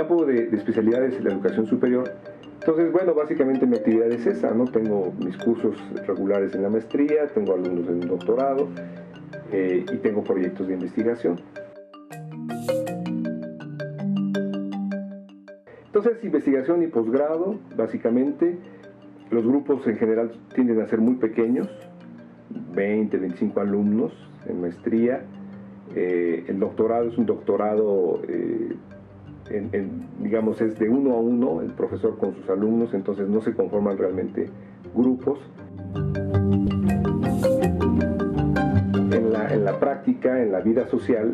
campo de especialidades en la educación superior, entonces, bueno, básicamente mi actividad es esa, ¿no? Tengo mis cursos regulares en la maestría, tengo alumnos en el doctorado y tengo proyectos de investigación. Entonces, investigación y posgrado, básicamente, los grupos en general tienden a ser muy pequeños, 20, 25 alumnos en maestría. El doctorado es un doctorado, digamos, es de 1 a 1, el profesor con sus alumnos, entonces no se conforman realmente grupos. En la práctica, en la vida social,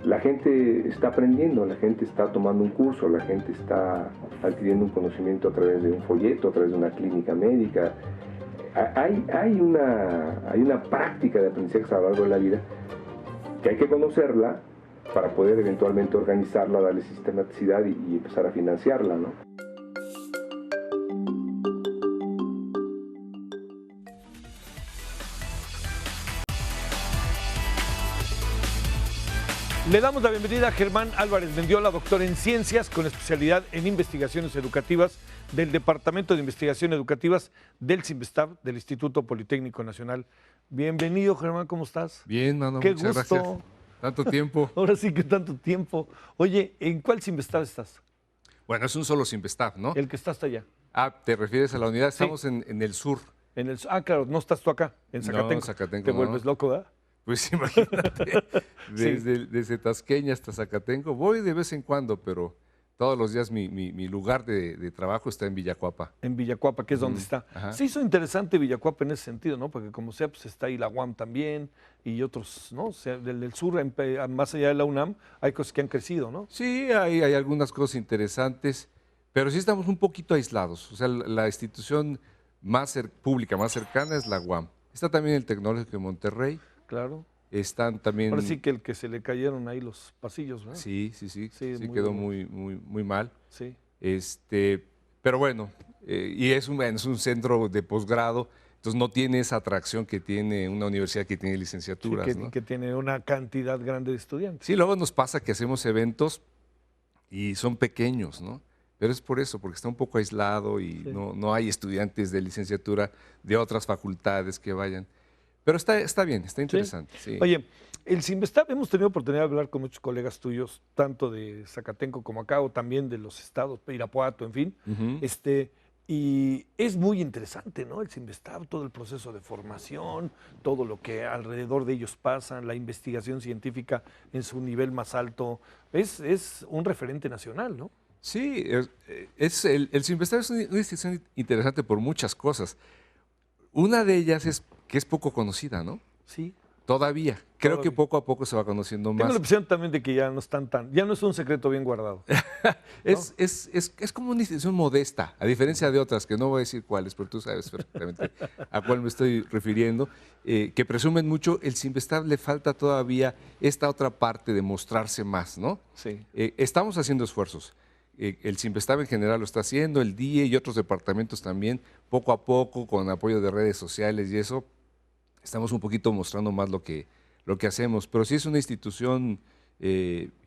la gente está aprendiendo, la gente está tomando un curso, la gente está adquiriendo un conocimiento a través de un folleto, a través de una clínica médica. Hay una práctica de aprendizaje a lo largo de la vida que hay que conocerla para poder eventualmente organizarla, darle sistematicidad y empezar a financiarla, ¿no? Le damos la bienvenida a Germán Álvarez Mendiola, doctor en Ciencias con especialidad en Investigaciones Educativas del Departamento de Investigación Educativas del CINVESTAB, del Instituto Politécnico Nacional. Bienvenido, Germán, ¿cómo estás? Bien, mano, Qué muchas gusto. gracias. Tanto tiempo. Ahora sí que tanto tiempo. Oye, ¿en cuál CINVESTAB estás? Bueno, es un solo CINVESTAB, ¿no? El que está hasta allá. Ah, ¿te refieres a la unidad? Sí. Estamos en el sur. Claro, no estás tú acá, en Zacatenco. No, Zacatenco Te no. vuelves loco, ¿verdad? Pues imagínate, Sí. desde Tasqueña hasta Zacatenco. Voy de vez en cuando, pero todos los días mi lugar de trabajo está en Villacuapa. En Villacuapa, que es donde está. Ajá. Se hizo interesante Villacuapa en ese sentido, ¿no? Porque como sea, pues está ahí la UAM también y otros, ¿no? O sea, del sur, más allá de la UNAM, hay cosas que han crecido, ¿no? Sí, hay algunas cosas interesantes, pero sí estamos un poquito aislados. O sea, la institución pública más cercana es la UAM. Está también el Tecnológico de Monterrey. Claro. Están también... Ahora sí que el que se le cayeron ahí los pasillos, ¿verdad? Sí, Sí, quedó doloroso. muy mal. Sí. Pero bueno, y es un centro de posgrado, entonces no tiene esa atracción que tiene una universidad que tiene licenciaturas, Sí, ¿no? que tiene una cantidad grande de estudiantes. Sí, luego nos pasa que hacemos eventos y son pequeños, ¿no? Pero es por eso, porque está un poco aislado y Sí. no hay estudiantes de licenciatura de otras facultades que vayan. Pero está bien, está interesante. Sí. Oye, el CINVESTAB, hemos tenido oportunidad de hablar con muchos colegas tuyos, tanto de Zacatenco como acá, o también de los estados, Irapuato, en fin. Ujú. Y es muy interesante, ¿no? El CINVESTAB, todo el proceso de formación, todo lo que alrededor de ellos pasa, la investigación científica en su nivel más alto, es un referente nacional, ¿no? Sí, el CINVESTAB es una institución interesante por muchas cosas. Una de ellas es que es poco conocida, ¿no? Sí. Todavía. Creo Todavía. que poco a poco se va conociendo Tengo la más. impresión también de que ya no ya no es un secreto bien guardado. Es como una institución modesta, a diferencia de otras, que no voy a decir cuáles, pero tú sabes perfectamente a cuál me estoy refiriendo, que presumen mucho. El CINVESTAB le falta todavía esta otra parte de mostrarse más, ¿no? Sí. Estamos haciendo esfuerzos. El CINVESTAB en general lo está haciendo, el DIE y otros departamentos también, poco a poco, con apoyo de redes sociales y eso, estamos un poquito mostrando más lo que hacemos. Pero sí es una institución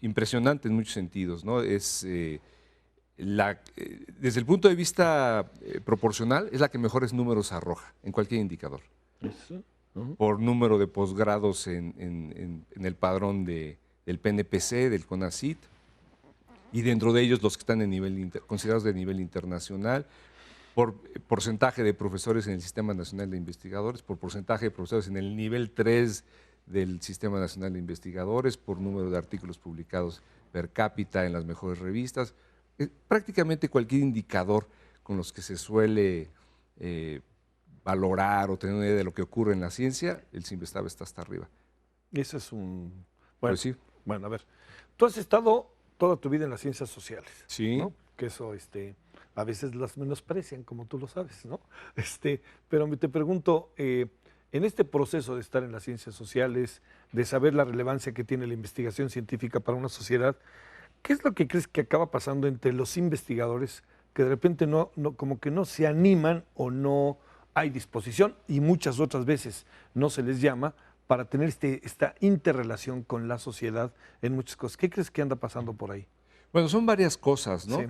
impresionante en muchos sentidos, ¿no? Desde el punto de vista proporcional, es la que mejores números arroja en cualquier indicador. Eso. Ujú. Por número de posgrados en el padrón del PNPC, del CONACYT, y dentro de ellos los que están considerados de nivel internacional, por porcentaje de profesores en el Sistema Nacional de Investigadores, por porcentaje de profesores en el nivel 3 del Sistema Nacional de Investigadores, por número de artículos publicados per cápita en las mejores revistas. Prácticamente cualquier indicador con los que se suele valorar o tener una idea de lo que ocurre en la ciencia, el CINVESTAB está hasta arriba. Eso es un... Pues sí. Bueno, a ver. Tú has estado toda tu vida en las ciencias sociales. Sí. ¿No? Que eso a veces las menosprecian, como tú lo sabes, ¿no? Pero te pregunto, en este proceso de estar en las ciencias sociales, de saber la relevancia que tiene la investigación científica para una sociedad, ¿qué es lo que crees que acaba pasando entre los investigadores que de repente como que no se animan o no hay disposición y muchas otras veces no se les llama para tener esta interrelación con la sociedad en muchas cosas? ¿Qué crees que anda pasando por ahí? Bueno, son varias cosas, ¿no?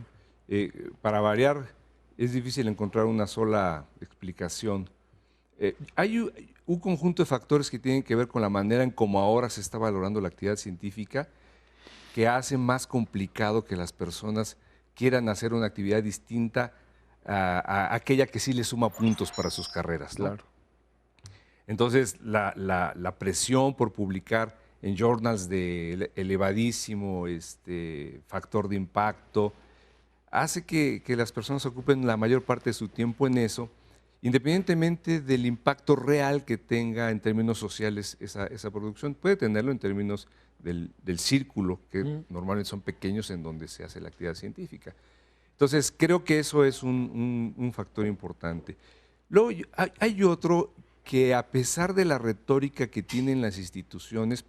Sí. Para variar, es difícil encontrar una sola explicación. Hay un conjunto de factores que tienen que ver con la manera en cómo ahora se está valorando la actividad científica, que hace más complicado que las personas quieran hacer una actividad distinta a aquella que sí les suma puntos para sus carreras, ¿no? Claro. Entonces, la presión por publicar en journals de elevadísimo factor de impacto hace que las personas ocupen la mayor parte de su tiempo en eso, independientemente del impacto real que tenga en términos sociales esa producción. Puede tenerlo en términos del círculo, que normalmente son pequeños en donde se hace la actividad científica. Entonces, creo que eso es un factor importante. Luego, hay otro que, a pesar de la retórica que tienen las instituciones,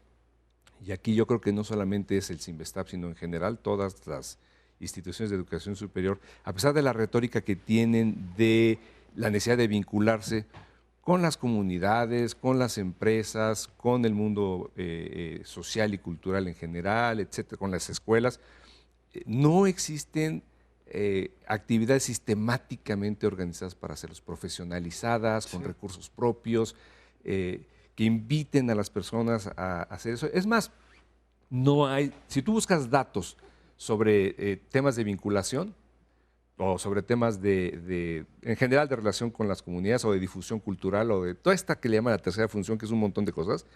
y aquí yo creo que no solamente es el CINVESTAP, sino en general todas las instituciones de educación superior, a pesar de la retórica que tienen de la necesidad de vincularse con las comunidades, con las empresas, con el mundo social y cultural en general, etcétera, con las escuelas, no existen actividades sistemáticamente organizadas para hacerlos, profesionalizadas, con recursos propios, que inviten a las personas a hacer eso. Es más, no hay, si tú buscas datos sobre temas de vinculación o sobre temas en general de relación con las comunidades o de difusión cultural o de toda esta que le llaman la tercera función, que es un montón de cosas,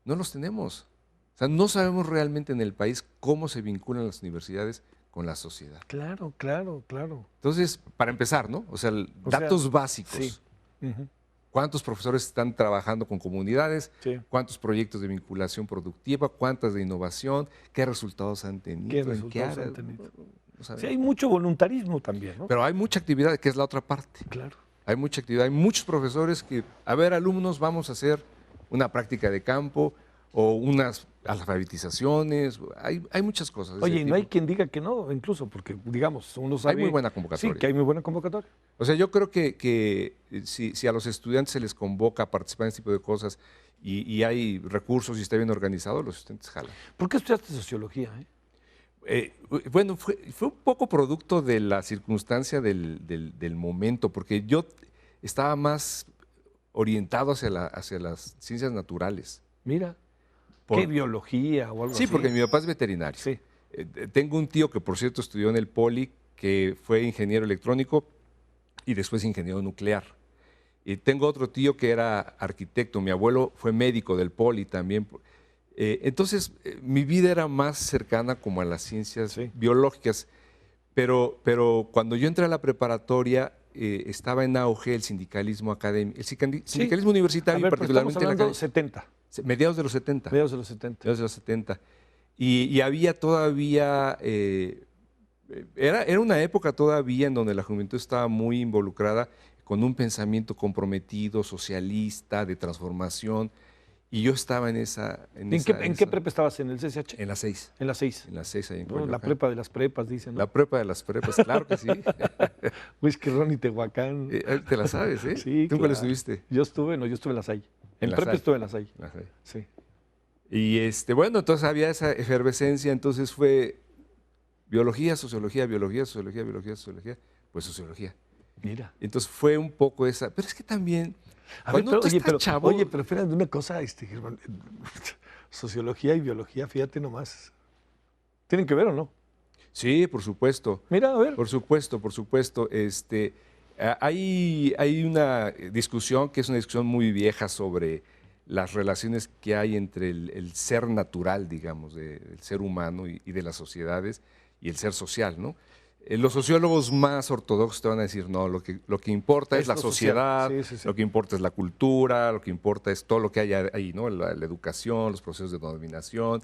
no los tenemos. O sea, no sabemos realmente en el país cómo se vinculan las universidades con la sociedad. Claro, claro, claro. Entonces, para empezar, ¿no? O sea, datos básicos. Sí. Uh-huh. ¿Cuántos profesores están trabajando con comunidades? Sí. ¿Cuántos proyectos de vinculación productiva? ¿Cuántas de innovación? ¿Qué resultados han tenido? ¿Qué resultados han tenido? No sí, hay mucho voluntarismo también, ¿no? Pero hay mucha actividad, que es la otra parte. Claro. Hay mucha actividad, hay muchos profesores que, a ver, alumnos, vamos a hacer una práctica de campo o unas alfabetizaciones, hay muchas cosas. Oye, y no hay quien diga que no, incluso, porque, digamos, uno sabe... Hay muy buena convocatoria. Sí, que hay muy buena convocatoria. O sea, yo creo que si a los estudiantes se les convoca a participar en este tipo de cosas y hay recursos y está bien organizado, los estudiantes jalan. ¿Por qué estudiaste sociología? Bueno, fue un poco producto de la circunstancia del momento, porque yo estaba más orientado hacia las ciencias naturales. Mira, ¿qué biología o algo así? Sí, porque mi papá es veterinario. Sí. Tengo un tío que, por cierto, estudió en el Poli, que fue ingeniero electrónico y después ingeniero nuclear. Y tengo otro tío que era arquitecto. Mi abuelo fue médico del Poli también. Entonces, mi vida era más cercana como a las ciencias biológicas. Pero cuando yo entré a la preparatoria, estaba en auge el sindicalismo académico, el sindicalismo universitario, a ver, particularmente estamos hablando 70. Mediados de los 70. Mediados de los 70. Mediados de los 70. Y había todavía, era una época todavía en donde la juventud estaba muy involucrada con un pensamiento comprometido, socialista, de transformación. Y yo estaba en esa... ¿En qué prepa estabas? ¿En el CCH? En la 6. En la 6. En la 6, ahí en Coyoacán. La prepa de las prepas, dicen, ¿no? La prepa de las prepas, claro que sí. Whisky Ron y Tehuacán. Te la sabes, ¿eh? Sí, ¿Tú cuál estuviste? Yo estuve en la SAI. En prepa estuve en la SAI. Sí. Y bueno, entonces había esa efervescencia, entonces fue biología, sociología, biología, sociología, biología, sociología, pues sociología. Mira. Entonces fue un poco esa, pero es que también... Oye, pero espérate una cosa, Germán, sociología y biología, fíjate nomás. ¿Tienen que ver o no? Sí, por supuesto. Mira, a ver. Por supuesto, por supuesto. Hay una discusión que es una discusión muy vieja sobre las relaciones que hay entre el ser natural, digamos, del ser humano y de las sociedades y el ser social, ¿no? Los sociólogos más ortodoxos te van a decir, no, lo que importa es la sociedad, lo que importa es la cultura, lo que importa es todo lo que hay ahí, ¿no? La educación, los procesos de dominación,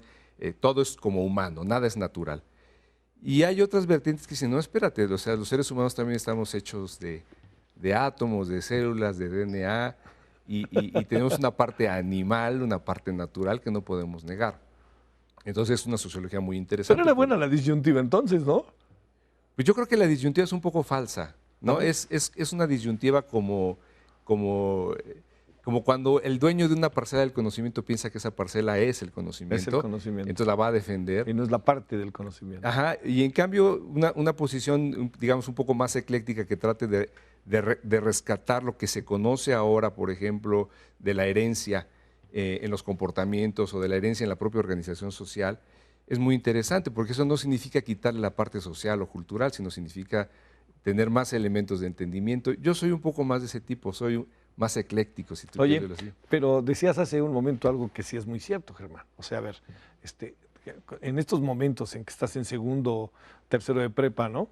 todo es como humano, nada es natural. Y hay otras vertientes que dicen, no, espérate, o sea, los seres humanos también estamos hechos de átomos, de células, de DNA, y tenemos una parte animal, una parte natural que no podemos negar. Entonces es una sociología muy interesante. Pero era buena la disyuntiva entonces, ¿no? Pues yo creo que la disyuntiva es un poco falsa, ¿no? Es una disyuntiva como como cuando el dueño de una parcela del conocimiento piensa que esa parcela es el conocimiento, Es el conocimiento. entonces la va a defender. Y no es la parte del conocimiento. Ajá, y en cambio una posición, digamos, un poco más ecléctica que trate de rescatar lo que se conoce ahora, por ejemplo, de la herencia en los comportamientos o de la herencia en la propia organización social, es muy interesante, porque eso no significa quitarle la parte social o cultural, sino significa tener más elementos de entendimiento. Yo soy un poco más de ese tipo, soy más ecléctico, si tú Oye, quieres decirlo así. pero decías hace un momento algo que sí es muy cierto, Germán. O sea, a ver, en estos momentos en que estás en segundo, tercero de prepa, ¿no?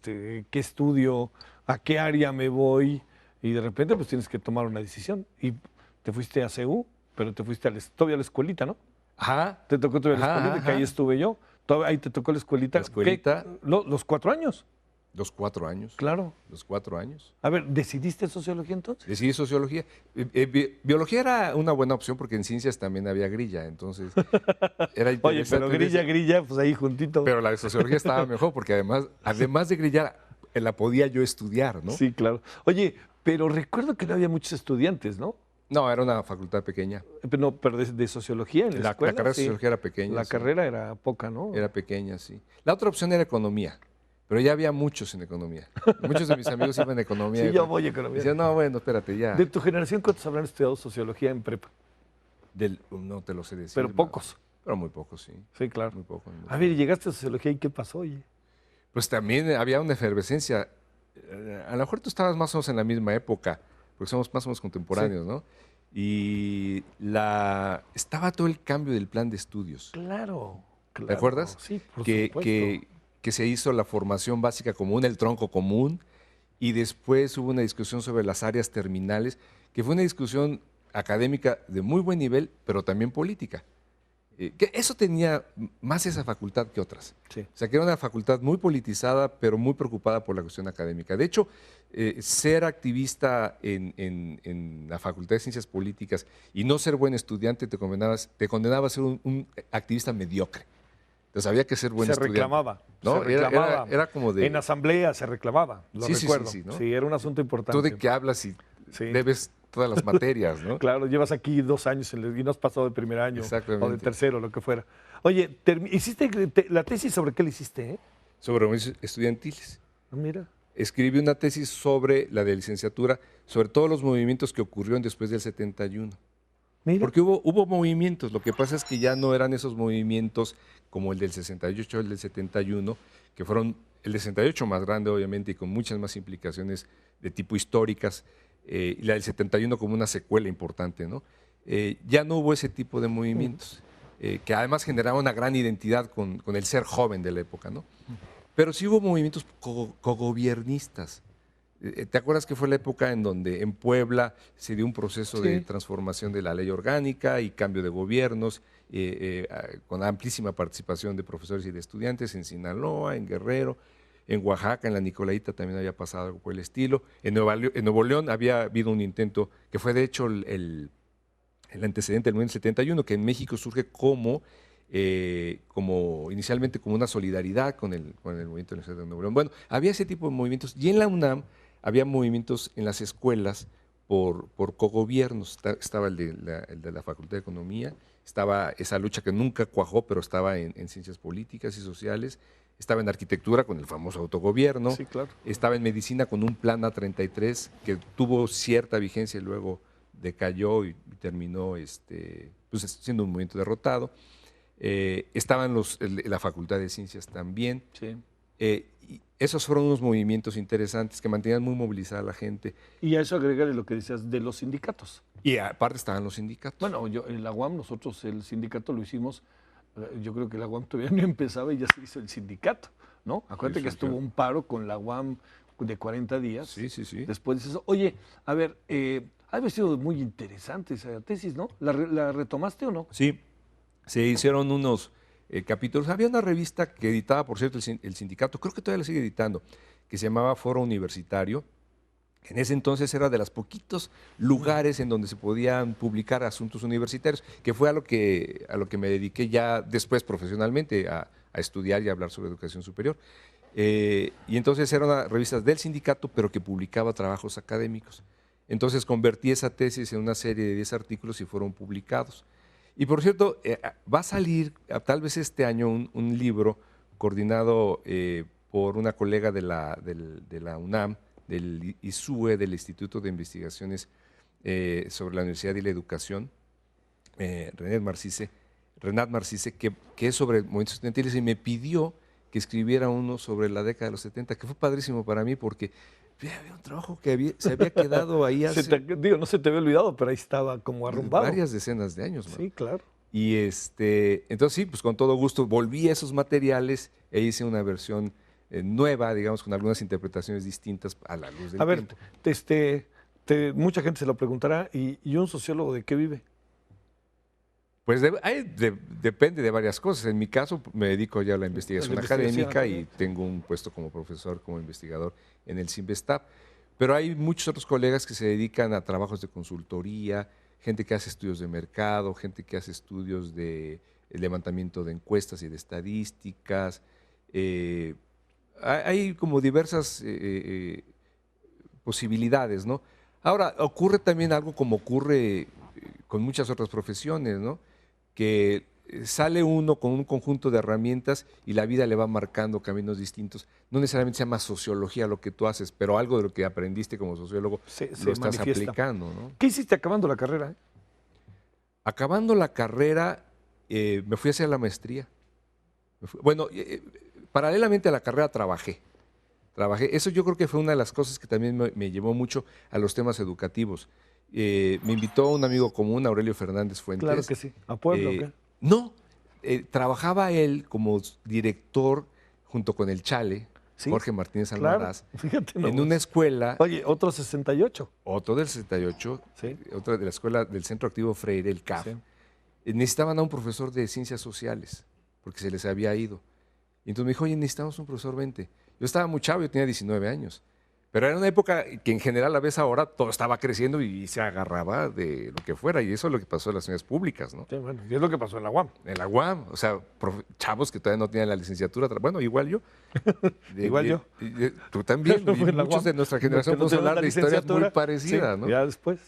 ¿Qué estudio? ¿A qué área me voy? Y de repente pues tienes que tomar una decisión. Y te fuiste a CU, pero te fuiste todavía a la escuelita, ¿no? Ajá. Te tocó todavía la Ajá, escuelita, que ajá. ahí estuve yo. Ahí te tocó la escuelita. La escuelita. ¿Qué? Los 4 años. Los 4 años. Claro. Los 4 años. A ver, ¿decidiste sociología entonces? Decidí sociología. Biología era una buena opción porque en ciencias también había grilla, entonces era interesante. Oye, pero grilla, pues ahí juntito. Pero la de sociología estaba mejor porque además de grillar, la podía yo estudiar, ¿no? Sí, claro. Oye, pero recuerdo que no había muchos estudiantes, ¿no? No, era una facultad pequeña. Pero de sociología en la escuela. La carrera sí. de sociología era pequeña. La sí. carrera era poca, ¿no? Era pequeña, sí. La otra opción era economía, pero ya había muchos en economía. Muchos de mis amigos iban a economía. Sí, yo voy a economía. Decían, no, bueno, espérate, ya. De tu generación, ¿cuántos habrán estudiado sociología en prepa? No te lo sé decir. Pero pocos. Pero muy pocos, sí. Sí, claro. Muy pocos. A ver, llegaste a sociología y ¿qué pasó, oye? Pues también había una efervescencia. A lo mejor tú estabas más o menos en la misma época, porque somos más o menos contemporáneos, ¿no? Y estaba todo el cambio del plan de estudios. Claro. ¿Te acuerdas? Sí, por que, supuesto. que se hizo la formación básica común, el tronco común, y después hubo una discusión sobre las áreas terminales, que fue una discusión académica de muy buen nivel, pero también política. Que eso tenía más esa facultad que otras. Sí. O sea, que era una facultad muy politizada, pero muy preocupada por la cuestión académica. De hecho, ser activista en la Facultad de Ciencias Políticas y no ser buen estudiante te condenaba a ser un activista mediocre. Entonces había que ser buen estudiante. ¿No? Se reclamaba. Era como de... En asamblea se reclamaba, lo recuerdo. Sí, ¿no? Sí, era un asunto importante. Tú de qué hablas y Sí. debes todas las materias, ¿no? Claro, llevas aquí 2 años y no has pasado de primer año Exactamente. o de tercero, lo que fuera. Oye, ¿hiciste la tesis sobre qué le hiciste? Sobre movimientos estudiantiles. Ah, mira. Escribí una tesis sobre la de licenciatura, sobre todos los movimientos que ocurrieron después del 71. Mira. Porque hubo movimientos, lo que pasa es que ya no eran esos movimientos como el del 68, el del 71, que fueron el del 68 más grande obviamente y con muchas más implicaciones de tipo históricas, y la del 71 como una secuela importante, ¿no? Ya no hubo ese tipo de movimientos, que además generaban una gran identidad con el ser joven de la época, ¿no? Pero sí hubo movimientos cogobiernistas. ¿Te acuerdas que fue la época en donde en Puebla se dio un proceso de transformación de la ley orgánica y cambio de gobiernos, con amplísima participación de profesores y de estudiantes en Sinaloa, en Guerrero, en Oaxaca, en la Nicolaita también había pasado algo por el estilo. En Nuevo León había habido un intento que fue de hecho el antecedente del movimiento 71, que en México surge como inicialmente como una solidaridad con el movimiento de Nuevo León. Bueno, había ese tipo de movimientos y en la UNAM había movimientos en las escuelas por cogobiernos. Estaba el de la Facultad de Economía, estaba esa lucha que nunca cuajó, pero estaba en ciencias políticas y sociales, estaba en arquitectura con el famoso autogobierno, Sí, claro. estaba en medicina con un plan A33 que tuvo cierta vigencia y luego decayó y terminó pues siendo un movimiento derrotado. Estaban la Facultad de Ciencias también. Sí. Y esos fueron unos movimientos interesantes que mantenían muy movilizada a la gente. Y a eso agregarle lo que decías de los sindicatos. Y aparte estaban los sindicatos. Bueno, en la UAM nosotros el sindicato lo hicimos, yo creo que la UAM todavía no empezaba y ya se hizo el sindicato, ¿no? Acuérdate que estuvo un paro con la UAM de 40 días. Sí, sí, sí. Después de eso, oye, a ver, ha sido muy interesante esa tesis, ¿no? ¿La retomaste o no? Sí, se hicieron unos capítulos. Había una revista que editaba, por cierto, el sindicato, creo que todavía la sigue editando, que se llamaba Foro Universitario. En ese entonces era de los poquitos lugares en donde se podían publicar asuntos universitarios, que fue a lo que me dediqué ya después profesionalmente, a estudiar y a hablar sobre educación superior. Y entonces era una revista del sindicato, pero que publicaba trabajos académicos. Entonces convertí esa tesis en una serie de 10 artículos y fueron publicados. Y por cierto, va a salir tal vez este año un libro coordinado por una colega de la UNAM, del ISUE, del Instituto de Investigaciones sobre la Universidad y la Educación, Renat Marcise, que es sobre movimientos estudiantiles, y me pidió que escribiera uno sobre la década de los 70, que fue padrísimo para mí porque había un trabajo que se había quedado ahí hace no se te había olvidado, pero ahí estaba como arrumbado. varias decenas de años. Sí, claro. Y entonces sí, pues con todo gusto volví a esos materiales e hice una versión nueva, digamos, con algunas interpretaciones distintas a la luz del tiempo. Mucha gente se lo preguntará, ¿y un sociólogo de qué vive? Pues depende de varias cosas. En mi caso me dedico ya a la investigación académica y tengo un puesto como profesor, como investigador en el CINVESTAB. Pero hay muchos otros colegas que se dedican a trabajos de consultoría, gente que hace estudios de mercado, gente que hace estudios de levantamiento de encuestas y de estadísticas. Hay como diversas posibilidades, ¿no? Ahora, ocurre también algo como ocurre con muchas otras profesiones, ¿no? Que sale uno con un conjunto de herramientas y la vida le va marcando caminos distintos. No necesariamente se llama sociología lo que tú haces, pero algo de lo que aprendiste como sociólogo lo estás aplicando, ¿no? ¿Qué hiciste acabando la carrera? Acabando la carrera, me fui a hacer la maestría. Paralelamente a la carrera trabajé. Eso yo creo que fue una de las cosas que también me llevó mucho a los temas educativos. Me invitó un amigo común, Aurelio Fernández Fuentes. Claro que sí. ¿A Puebla o qué? No, trabajaba él como director junto con el Chale, ¿sí? Jorge Martínez Almaraz, en una escuela. Oye, otro 68. Otro del 68, ¿sí? Otro de la escuela del Centro Activo Freire, el CAF. Sí. Necesitaban a un profesor de ciencias sociales, porque se les había ido. Y entonces me dijo, oye, necesitamos un profesor, vente. Yo estaba muy chavo, yo tenía 19 años. Pero era una época que en general a veces ahora todo estaba creciendo y se agarraba de lo que fuera. Y eso es lo que pasó en las universidades públicas, ¿no? Sí, bueno, y es lo que pasó en la UAM. En la UAM, o sea, chavos que todavía no tenían la licenciatura. Bueno, igual yo. Igual yo. Tú también. Y muchos de nuestra generación podemos hablar de historias muy parecidas, sí, ¿no? Ya después.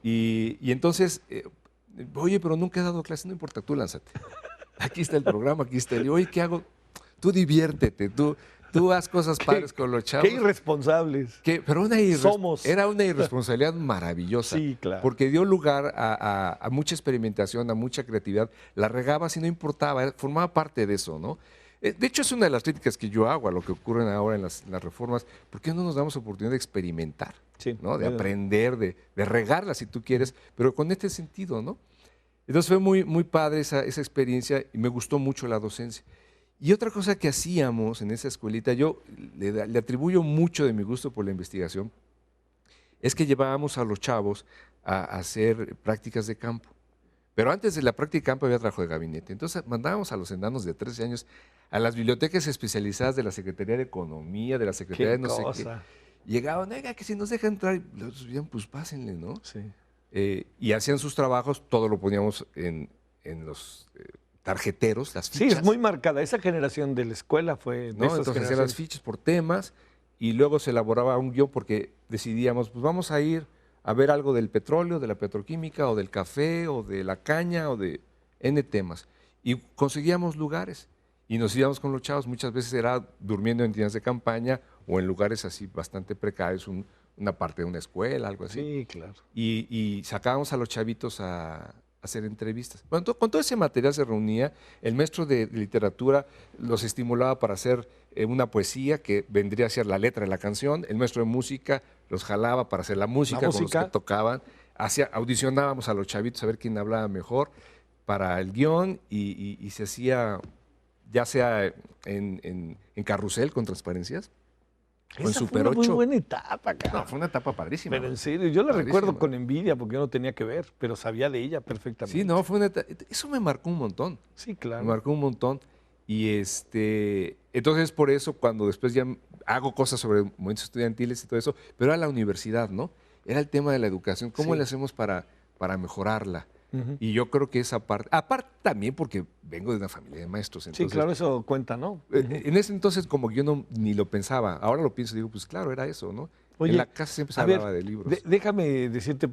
Y entonces, oye, pero nunca he dado clase, no importa, tú lánzate. Aquí está el programa, aquí está el... Oye, ¿qué hago? Tú diviértete, tú haz cosas padres con los chavos. Qué irresponsables. Pero somos. Era una irresponsabilidad maravillosa. Sí, claro. Porque dio lugar a mucha experimentación, a mucha creatividad. La regaba si no importaba, formaba parte de eso, ¿no? De hecho, es una de las críticas que yo hago a lo que ocurre ahora en las reformas. ¿Por qué no nos damos oportunidad de experimentar? Sí, ¿no? De aprender, de regarla si tú quieres, pero con este sentido, ¿no? Entonces fue muy, muy padre esa experiencia y me gustó mucho la docencia. Y otra cosa que hacíamos en esa escuelita, yo le atribuyo mucho de mi gusto por la investigación, es que llevábamos a los chavos a hacer prácticas de campo. Pero antes de la práctica de campo había trabajo de gabinete. Entonces mandábamos a los enanos de 13 años a las bibliotecas especializadas de la Secretaría de Economía, de la Secretaría de no sé qué. Llegaban, oiga, que si nos dejan entrar, los decían, pues pásenle, ¿no? Sí. Y hacían sus trabajos, todo lo poníamos en los... tarjeteros, las fichas. Sí, es muy marcada. Esa generación de la escuela fue... ¿no? Entonces hacían las fichas por temas y luego se elaboraba un guión porque decidíamos, pues vamos a ir a ver algo del petróleo, de la petroquímica, o del café, o de la caña, o de N temas. Y conseguíamos lugares y nos íbamos con los chavos. Muchas veces era durmiendo en tiendas de campaña o en lugares así bastante precarios, una parte de una escuela, algo así. Sí, claro. Y sacábamos a los chavitos a hacer entrevistas. Bueno, con todo ese material se reunía, el maestro de literatura los estimulaba para hacer una poesía que vendría a ser la letra de la canción, el maestro de música los jalaba para hacer la música con los que tocaban, audicionábamos a los chavitos a ver quién hablaba mejor para el guión y se hacía ya sea en carrusel con transparencias, Esa fue una muy buena etapa, No, fue una etapa padrísima. Pero en serio, yo la recuerdo con envidia porque yo no tenía que ver, pero sabía de ella perfectamente. Sí, no, fue una etapa, eso me marcó un montón. Sí, claro. Me marcó un montón. Y entonces por eso cuando después ya hago cosas sobre movimientos estudiantiles y todo eso, pero era la universidad, ¿no? Era el tema de la educación. ¿Cómo le hacemos para mejorarla? Y yo creo que esa parte, aparte también porque vengo de una familia de maestros. Entonces, sí, claro, eso cuenta, ¿no? En ese entonces como que yo ni lo pensaba, ahora lo pienso y digo, pues claro, era eso, ¿no? Oye, en la casa siempre se hablaba de libros. Déjame decirte,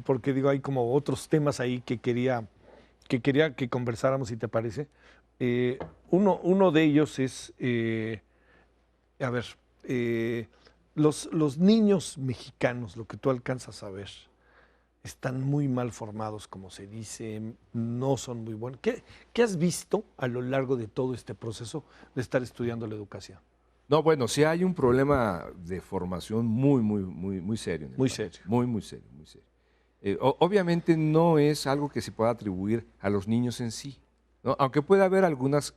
porque digo, hay como otros temas ahí que quería que conversáramos, si te parece. Uno de ellos es, a ver, los niños mexicanos, lo que tú alcanzas a ver, están muy mal formados, como se dice, no son muy buenos. ¿Qué has visto a lo largo de todo este proceso de estar estudiando la educación? No, bueno, sí hay un problema de formación muy serio. Muy serio. Muy serio, muy serio. Obviamente no es algo que se pueda atribuir a los niños en sí, ¿no? Aunque puede haber algunos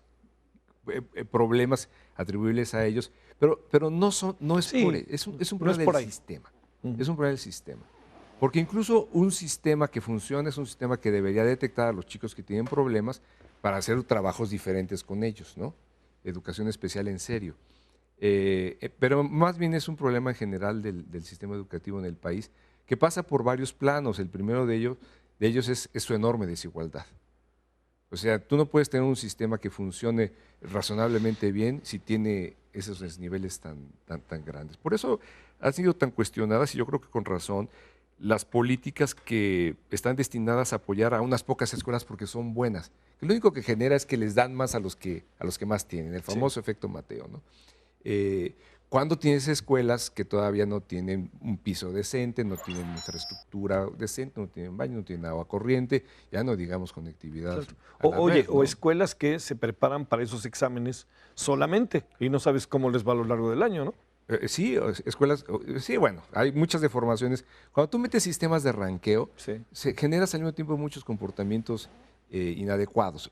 problemas atribuibles a ellos, pero no es Sí, por es un no es problema por del ahí. sistema. Ujú. Es un problema del sistema. Porque incluso un sistema que funciona es un sistema que debería detectar a los chicos que tienen problemas para hacer trabajos diferentes con ellos, ¿no? Educación especial en serio. Pero más bien es un problema en general del sistema educativo en el país, que pasa por varios planos. El primero de ellos es su enorme desigualdad. O sea, tú no puedes tener un sistema que funcione razonablemente bien si tiene esos desniveles tan grandes. Por eso han sido tan cuestionadas, y yo creo que con razón, las políticas que están destinadas a apoyar a unas pocas escuelas porque son buenas. Lo único que genera es que les dan más a los que más tienen, el famoso efecto Mateo, ¿no? Cuando tienes escuelas que todavía no tienen un piso decente, no tienen infraestructura decente, no tienen baño, no tienen agua corriente, ya no digamos conectividad. Claro. Oye, ¿no? o escuelas que se preparan para esos exámenes solamente y no sabes cómo les va a lo largo del año, ¿no? Sí, escuelas, sí, bueno, hay muchas deformaciones. Cuando tú metes sistemas de ranqueo, Sí. se generas al mismo tiempo muchos comportamientos inadecuados.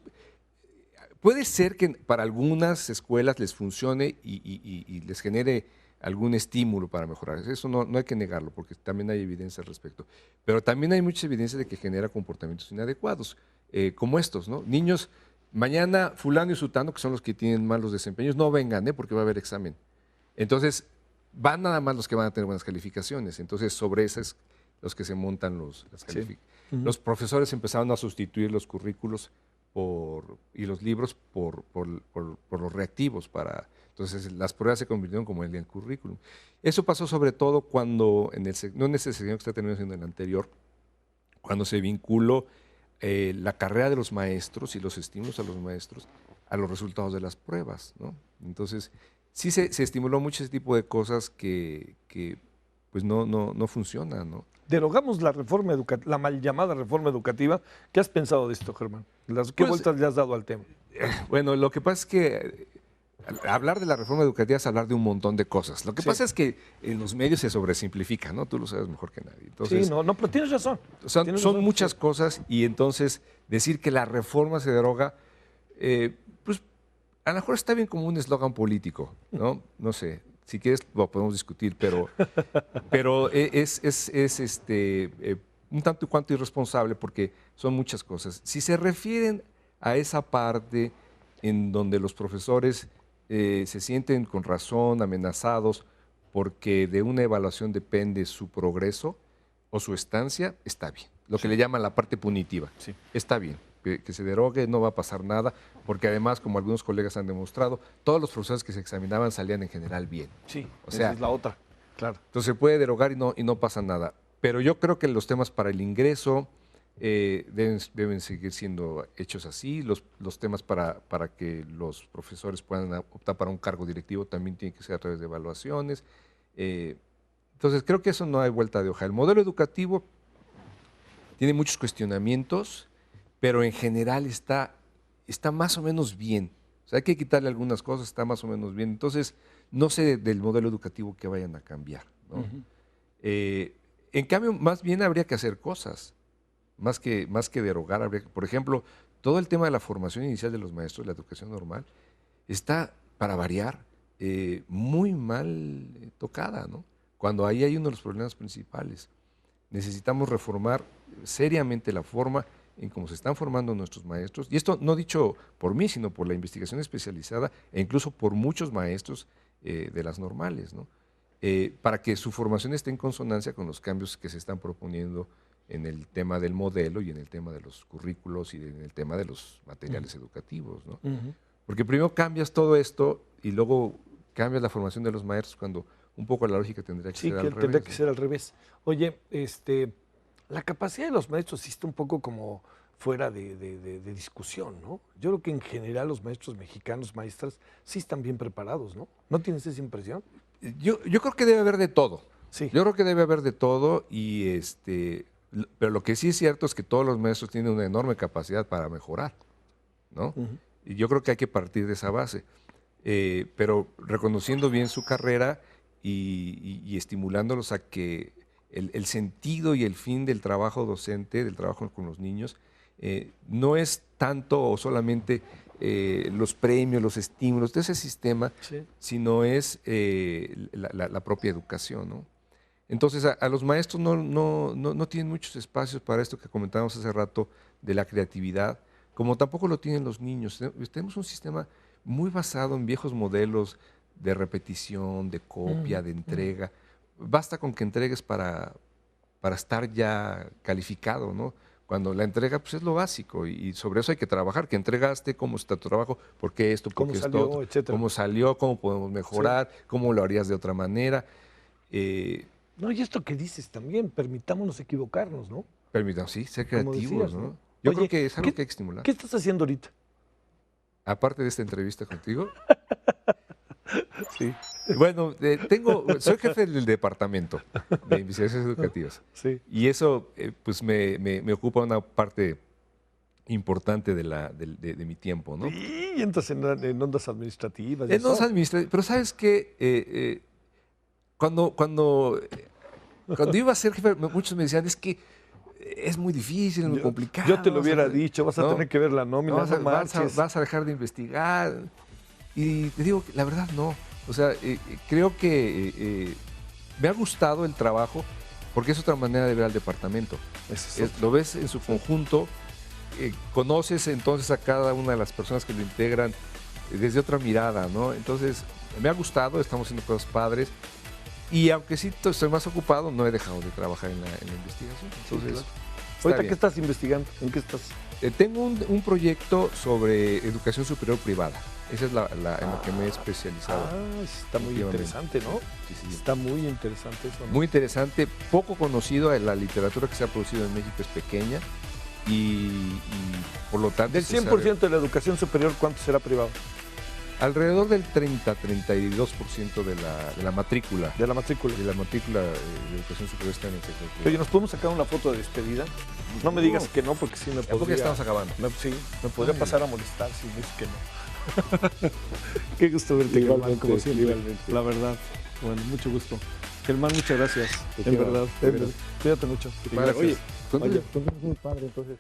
Puede ser que para algunas escuelas les funcione y les genere algún estímulo para mejorar. Eso no hay que negarlo, porque también hay evidencia al respecto. Pero también hay mucha evidencia de que genera comportamientos inadecuados, como estos, ¿no? Niños, mañana fulano y sutano, que son los que tienen malos desempeños, no vengan, porque va a haber examen. Entonces, van nada más los que van a tener buenas calificaciones. Entonces, sobre esas los que se montan las calificaciones. Ujú. Los profesores empezaron a sustituir los currículos y los libros por los reactivos. Entonces, las pruebas se convirtieron como en el currículum. Eso pasó sobre todo cuando, no en ese sexenio que está terminando, sino en el anterior, cuando se vinculó la carrera de los maestros y los estímulos a los maestros a los resultados de las pruebas, ¿no? Entonces, sí se estimuló mucho ese tipo de cosas que pues no funcionan, ¿no? Derogamos la reforma educativa, la mal llamada reforma educativa. ¿Qué has pensado de esto, Germán? ¿Qué Pues, vueltas le has dado al tema? Bueno, lo que pasa es que hablar de la reforma educativa es hablar de un montón de cosas. Lo que Sí. pasa es que en los medios se sobresimplifica, ¿no? Tú lo sabes mejor que nadie. Entonces, Sí, no, pero tienes razón. son Tienes razón, muchas sí. cosas, y entonces decir que la reforma se deroga, pues a lo mejor está bien como un eslogan político, ¿no? No sé, si quieres lo podemos discutir, pero es un tanto y cuanto irresponsable porque son muchas cosas. Si se refieren a esa parte en donde los profesores se sienten con razón amenazados porque de una evaluación depende su progreso o su estancia, está bien. Lo que le llaman la parte punitiva, Sí. está bien. Que se derogue, no va a pasar nada, porque además, como algunos colegas han demostrado, todos los profesores que se examinaban salían en general bien. Sí, O sea, esa es la otra. Claro. Entonces se puede derogar y no pasa nada. Pero yo creo que los temas para el ingreso deben seguir siendo hechos así. Los temas para que los profesores puedan optar para un cargo directivo también tienen que ser a través de evaluaciones. Entonces creo que eso no hay vuelta de hoja. El modelo educativo tiene muchos cuestionamientos, pero en general está más o menos bien. O sea, hay que quitarle algunas cosas, está más o menos bien. Entonces, no sé del modelo educativo que vayan a cambiar, ¿no? En cambio, más bien habría que hacer cosas, más que derogar. Por ejemplo, todo el tema de la formación inicial de los maestros, la educación normal, está, para variar, muy mal tocada, ¿no? Cuando ahí hay uno de los problemas principales. Necesitamos reformar seriamente la forma en cómo se están formando nuestros maestros, y esto no dicho por mí, sino por la investigación especializada e incluso por muchos maestros de las normales, ¿no? Para que su formación esté en consonancia con los cambios que se están proponiendo en el tema del modelo y en el tema de los currículos y en el tema de los materiales educativos, ¿no? Porque primero cambias todo esto y luego cambias la formación de los maestros cuando un poco la lógica tendría que Sí, ser que al revés. tendría que ¿no? ser al revés. Oye, la capacidad de los maestros sí está un poco como fuera de discusión, ¿no? Yo creo que en general los maestros mexicanos, maestras, sí están bien preparados, ¿no? ¿No tienes esa impresión? Yo creo que debe haber de todo. Sí. Yo creo que debe haber de todo pero lo que sí es cierto es que todos los maestros tienen una enorme capacidad para mejorar, ¿no? Y yo creo que hay que partir de esa base. Pero reconociendo bien su carrera y estimulándolos a que el sentido y el fin del trabajo docente, del trabajo con los niños, no es tanto o solamente los premios, los estímulos de ese sistema, Sí. sino es la propia educación, ¿no? Entonces, a los maestros no tienen muchos espacios para esto que comentábamos hace rato de la creatividad, como tampoco lo tienen los niños. Tenemos un sistema muy basado en viejos modelos de repetición, de copia, de entrega. Basta con que entregues para estar ya calificado, ¿no? Cuando la entrega pues, es lo básico y sobre eso hay que trabajar, que entregaste, cómo está tu trabajo, por qué esto, por ¿Cómo qué salió, esto, etcétera? cómo salió, cómo podemos mejorar, cómo lo harías de otra manera. No, y esto que dices también, permitámonos equivocarnos, ¿no? Permítame, sí, ser Como creativos, decías, ¿no? ¿no? Yo Oye, creo que es algo ¿qué- que hay que estimular. ¿Qué estás haciendo ahorita? Aparte de esta entrevista contigo, Sí, bueno, soy jefe del departamento de investigaciones educativas sí. y eso pues me ocupa una parte importante de mi tiempo, ¿no? Y entras en ondas administrativas. y En dos eso. administrativas, pero ¿sabes qué? Cuando iba a ser jefe, muchos me decían, es que es muy difícil, es muy complicado. Yo te lo hubiera vas a- dicho, vas a ¿no? tener que ver la nómina, vas, no a, vas a- marches. vas a dejar de investigar. Y te digo, que la verdad no. O sea, creo que me ha gustado el trabajo porque es otra manera de ver al departamento. Eso es Lo ves en su conjunto, conoces entonces a cada una de las personas que lo integran desde otra mirada, ¿no? Entonces, me ha gustado, estamos haciendo cosas padres. Y aunque sí estoy más ocupado, no he dejado de trabaar en la investigación. Entonces, claro. está Ahorita, bien. ¿qué estás investigando? ¿En qué estás? Tengo un proyecto sobre educación superior privada. Esa es en la que me he especializado. Ah, está muy Efectivamente. interesante, ¿no? Sí, sí. Está muy interesante eso, ¿no? Muy interesante, poco conocido. La literatura que se ha producido en México es pequeña y por lo tanto... Del se sabe- 100% de la educación superior, ¿cuánto será privado? alrededor del 30-32% de la matrícula. De la matrícula. De la matrícula de educación superior está en el sector privado. Oye, ¿nos podemos sacar una foto de despedida? No me digas que no, porque sí me Tampoco podría... estamos acabando. Sí, me podría Ay. pasar a molestar si dices que no. Qué gusto verte, Germán, Igualmente, como siempre. igualmente. La verdad. Bueno, mucho gusto. Germán, muchas gracias. Te En quiero, verdad. de veras. Cuídate mucho. Gracias. Oye, Oye, es muy padre, entonces.